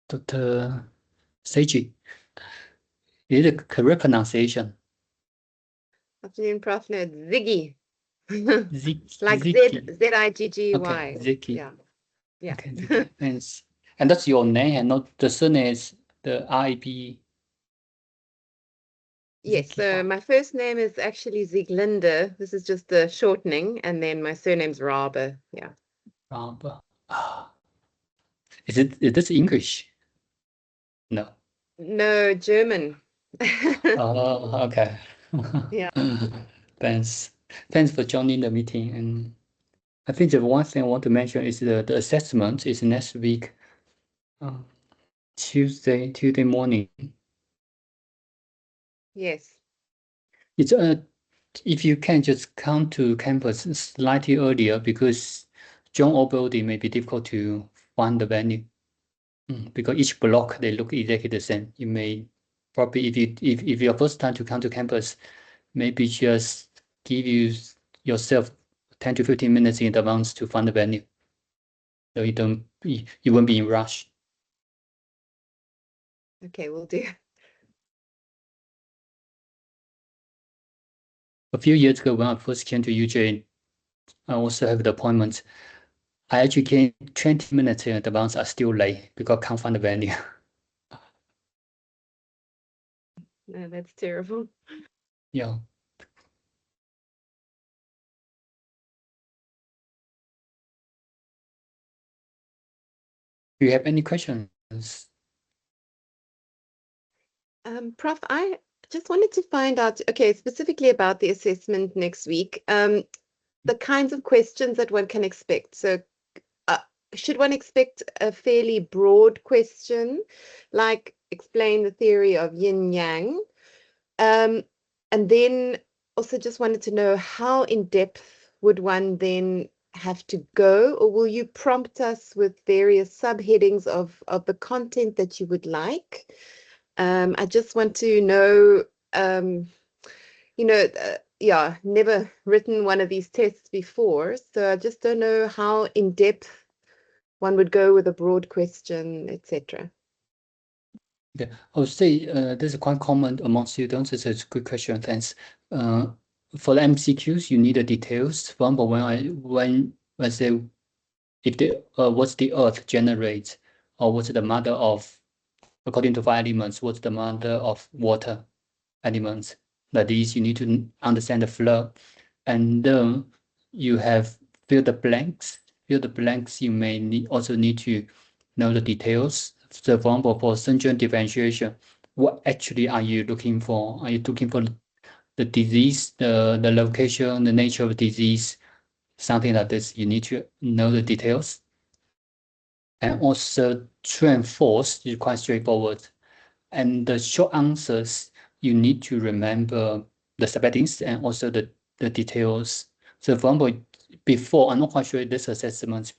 Dr. Seiji. Is it the correct pronunciation? Afternoon, Prof. No, Ziggy. Like Ziggy. Z-I-G-G-Y. Okay, Ziggy. Yeah. Yeah. Okay, Ziggy. And that's your name, and not the surname is the IB. Yes, so my first name is actually Zieglinde. This is just the shortening, and then my surname's Rabe. Yeah. Rabe. Is this English? No. No, German. Oh, okay. Yeah. Thanks for joining the meeting. And I think the one thing I want to mention is the assessment is next week, Tuesday morning. Yes. It's if you can just come to campus slightly earlier, because join all building may be difficult to find the venue. Because each block they look exactly the same. You may probably, if your first time to come to campus, maybe just give yourself 10 to 15 minutes in advance to find the venue, so you won't be in rush. Okay, we'll do. A few years ago, when I first came to UJ, I also have the appointment. I actually came 20 minutes in advance. I still late because I can't find the venue. No, that's terrible. Yeah. Do you have any questions? Prof, I just wanted to find out, okay, specifically about the assessment next week, the kinds of questions that one can expect. So should one expect a fairly broad question, like explain the theory of yin yang? And then also just wanted to know how in depth would one then have to go, or will you prompt us with various subheadings of the content that you would like? I just want to know, yeah, never written one of these tests before, so I just don't know how in depth one would go with a broad question, etc. Yeah, I would say this is quite common among students. It's a good question. Thanks. For the MCQs, you need the details. For example, when I say if the what's the Earth generates, or what's the mother of, according to 5 elements, what's the mother of water elements? That is, you need to understand the flow, and then you have fill the blanks. Fill the blanks. You may also need to know the details. So, for example, for syndrome differentiation, what actually are you looking for? Are you looking for the disease, the location, the nature of disease, something like this? You need to know the details. And also, true and false is quite straightforward. And the short answers, you need to remember the subheadings and also the details. So, for example, before, I'm not quite sure this assessment,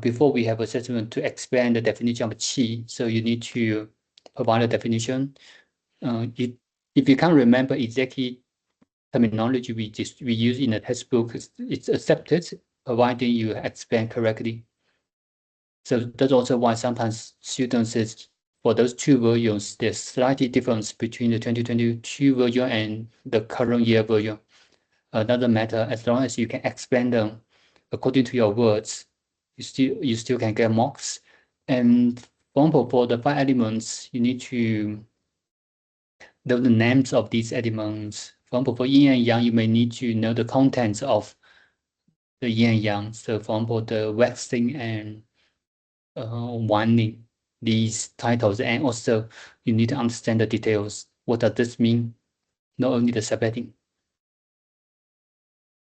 before we have assessment to explain the definition of qi, so you need to provide a definition. If you can't remember exactly terminology we use in the textbook, it's accepted, providing you explain correctly. So that's also why sometimes students is, for those two versions, there's slightly difference between the 2022 version and the current year version. Doesn't matter, as long as you can explain them according to your words, you still can get marks. And for example, for the 5 elements, you need to know the names of these elements. For example, for yin and yang, you may need to know the contents of the yin and yang. So for example, the waxing and waning, these titles, and also you need to understand the details. What does this mean? Not only the subheading.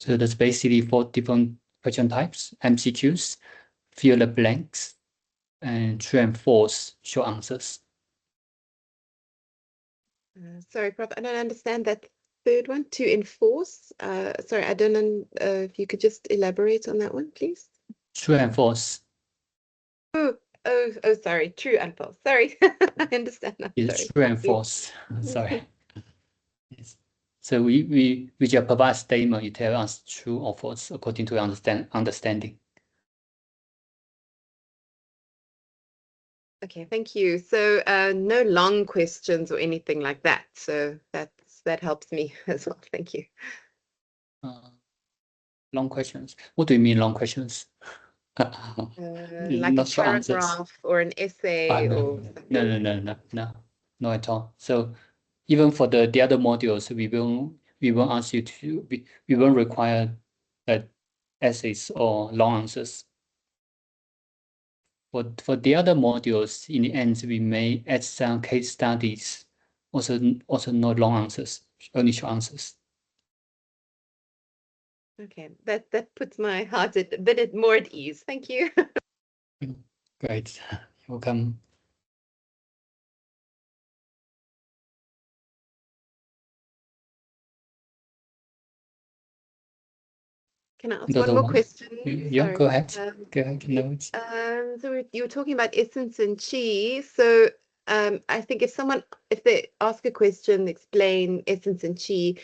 So there's basically 4 different question types: MCQs, fill the blanks, and true and false short answers. Sorry, Prof, I don't understand that third one, to enforce. Sorry, I don't know if you could just elaborate on that one, please. True and false. Oh, sorry, true and false. Sorry, I understand now. It's Sorry. true and false. Sorry. Yes. So we just provide a statement. You tell us true or false according to understanding. Okay, thank you. So no long questions or anything like that. So that helps me as well. Thank you. Long questions. What do you mean long questions? Like a Not short answers. paragraph or an essay No, or no, no, something. no, no, no, no at all. So even for the other modules, we won't ask you to we won't require essays or long answers. For the other modules, in the end, we may add some case studies. Also no long answers, only short answers. Okay, that puts my heart a bit more at ease. Thank you. Great. You're welcome. Can I ask one Another more one? question? Yeah, go Sorry. ahead. Go ahead. No, it's So you were talking about essence and chi. So I think if they ask a question, explain essence and chi,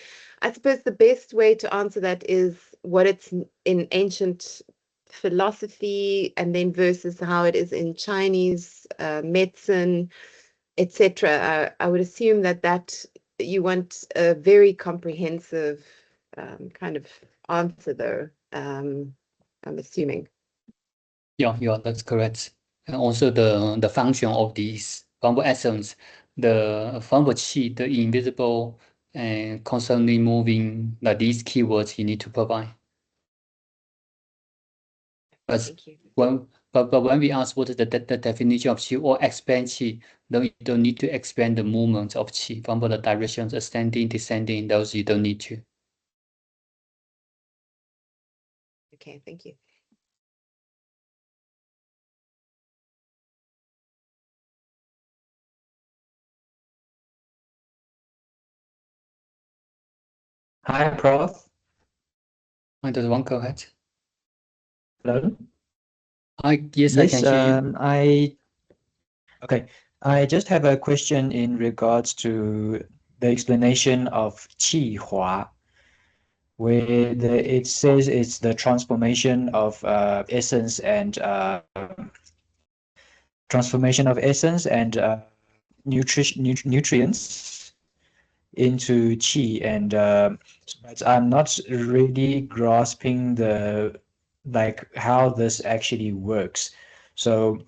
I suppose the best way to answer that is what it's in ancient philosophy, and then versus how it is in Chinese medicine, etc. I would assume that you want a very comprehensive kind of answer, though. I'm assuming. yeah, that's correct. And also the function of these fungal essence, the fungal qi, the invisible and constantly moving, like these keywords you need to provide. But Thank you. but when we ask what is the definition of qi or expand qi, then you don't need to expand the movement of qi. For example, the directions, ascending, descending, those you don't need to. Okay, thank you. Hi, Prof. And does one go ahead? Hello. Yes, I can Yes, hear you. I just have a question in regards to the explanation of qi hua, where it says it's the transformation of essence and nutrients into qi, and but I'm not really grasping the like how this actually works. So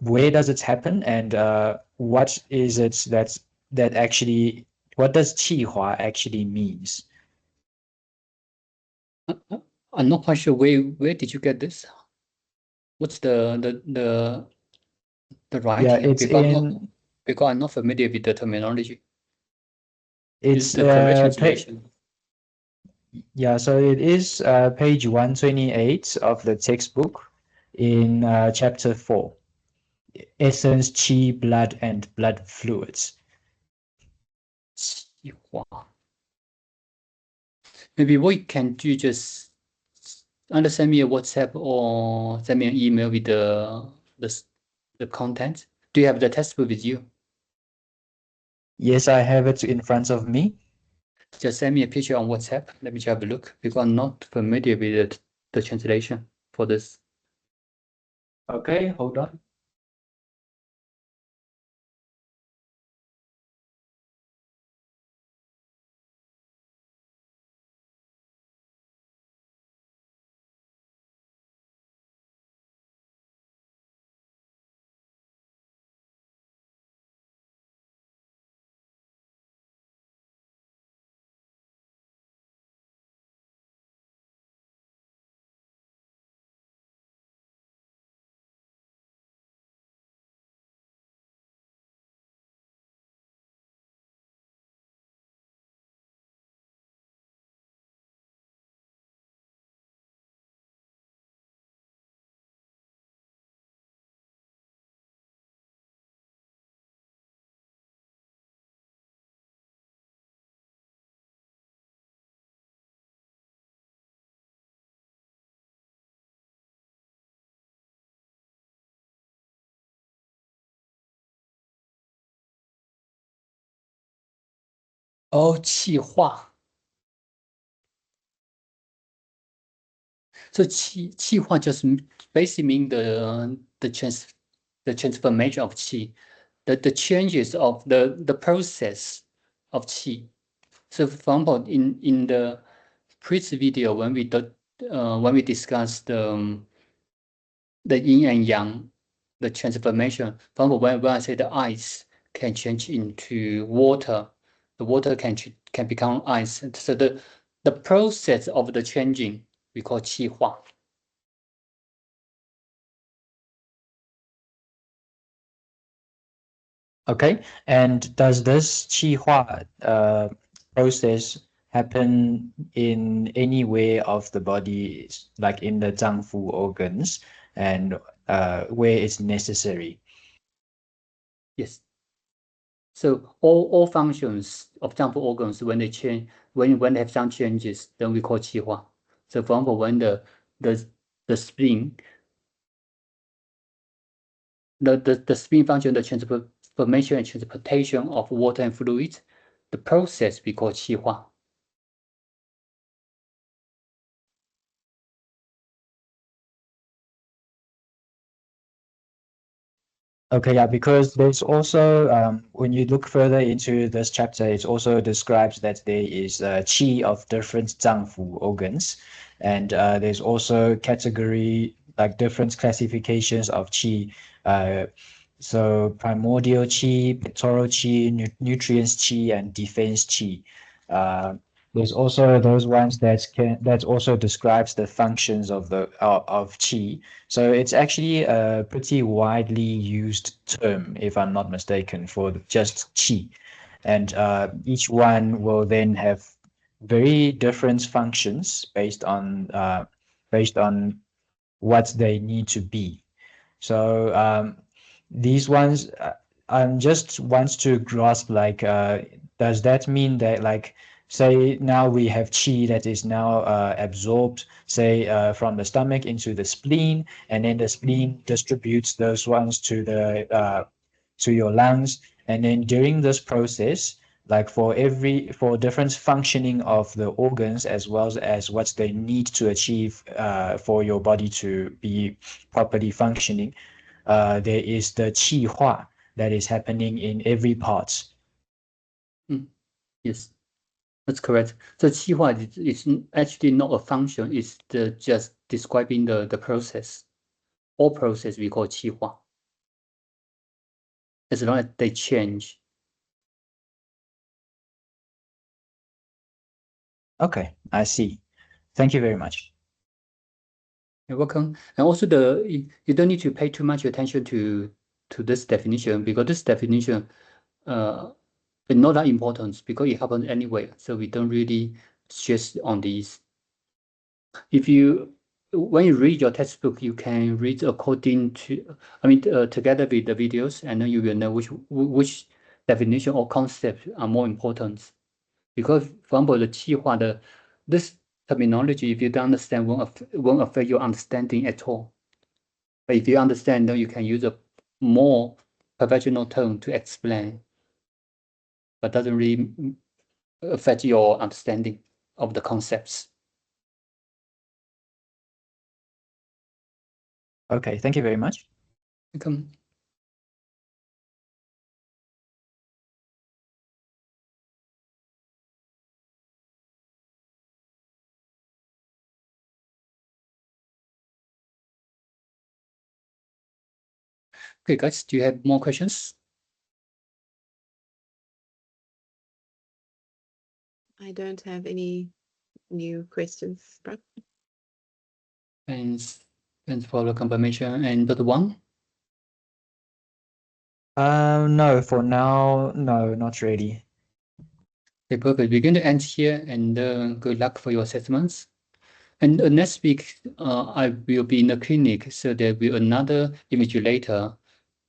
where does it happen, and what is it that actually, what does qi hua actually means? I'm not quite sure where did you get this? What's the Yeah, writing? it's in Because I'm not familiar with the terminology. it's The correct translation. yeah, so it is page 128 of the textbook in chapter 4, essence, qi, blood, and blood fluids. Qihua. Maybe what you can do, just either send me a WhatsApp or send me an email with the content. Do you have the textbook with you? Yes, I have it in front of me. Just send me a picture on WhatsApp. Let me have a look because I'm not familiar with the translation for this. Okay, hold on. Oh, 气化. So 气化 just basically mean the the transformation of qi, the changes of the process of qi. So for example, in the previous video, when we discussed the yin and yang, the transformation. For example, when I say the ice can change into water, the water can become ice. So the process of the changing we call qi hua. Okay, and does this qi hua process happen in any way of the body, like in the zangfu organs, and where it's necessary? Yes. So all functions of zangfu organs, when they change, when they have some changes, then we call qi hua. So for example, when the spleen, the spleen function, the transformation and transportation of water and fluids, the process we call qi hua. Okay, yeah, because there's also, when you look further into this chapter, it also describes that there is qi of different zangfu organs, and there's also category, like different classifications of qi. So primordial qi, pectoral qi, nutrients qi, and defense qi. There's also those ones that also describes the functions of the of qi. So it's actually a pretty widely used term, if I'm not mistaken, for just qi. And each one will then have very different functions based on what they need to be. So these ones, I'm just wants to grasp like, does that mean that like, say now we have qi that is now absorbed, say from the stomach into the spleen, and then the spleen distributes those ones to your lungs, and then during this process, like for different functioning of the organs as well as what they need to achieve for your body to be properly functioning, there is the qi hua that is happening in every part. Yes, that's correct. So qi hua is actually not a function, it's just describing the process. All process we call qi hua. As long as they change. Okay, I see. Thank you very much. You're welcome. And also you don't need to pay too much attention to this definition, because this definition is not that important because it happens anyway. So we don't really stress on these. When you read your textbook, you can read according to, together with the videos, and then you will know which definition or concept are more important. Because, for example, the qi hua, this terminology, if you don't understand, won't affect your understanding at all. But if you understand, then you can use a more professional term to explain, but doesn't really affect your understanding of the concepts. Okay, thank you very much. Welcome. Okay, guys, do you have more questions? I don't have any new questions, Prof. Thanks for the confirmation. And Dr. Wang? No, for now, no, not really. Okay, perfect. We're going to end here, and good luck for your assessments. And next week, I will be in the clinic, so there will be another invigilator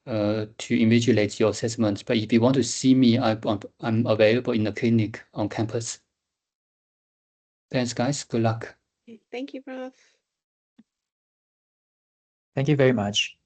to invigilate your assessments. But if you want to see me, I'm available in the clinic on campus. Thanks, guys. Good luck. Thank you, Prof. Thank you very much.